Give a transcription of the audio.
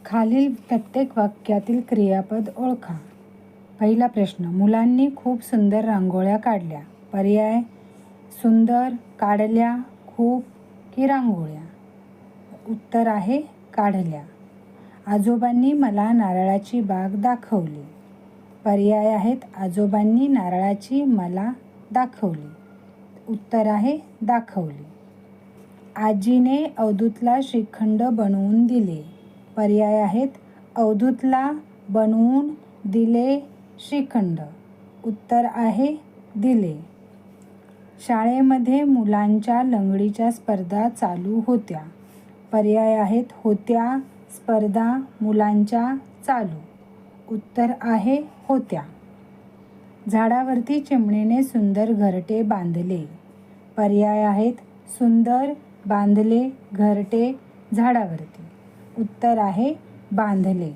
खालील प्रत्येक वाक्यातील क्रियापद ओळखा. पहिला प्रश्न, मुलांनी खूप सुंदर रांगोळ्या काढल्या. पर्याय, सुंदर, काढल्या, खूप की रांगोळ्या. उत्तर आहे काढल्या. आजोबांनी मला नारळाची बाग दाखवली. पर्याय आहेत, आजोबांनी नारळाची मला दाखवली. उत्तर आहे दाखवली. आजीने अवधूतला श्रीखंड बनवून दिले. पर्याय आहेत, अवधूतला बनवून दिले श्रीखंड. उत्तर आहे दिले. शाळेमध्ये मुलांच्या लंगडीच्या स्पर्धा चालू होत्या. पर्याय आहेत, होत्या, स्पर्धा, मुलांच्या, चालू. उत्तर आहे होत्या. झाडावरती चिमणीने सुंदर घरटे बांधले. पर्याय आहेत, सुंदर, बांधले, घरटे, झाडावरती. उत्तर आहे बांधले.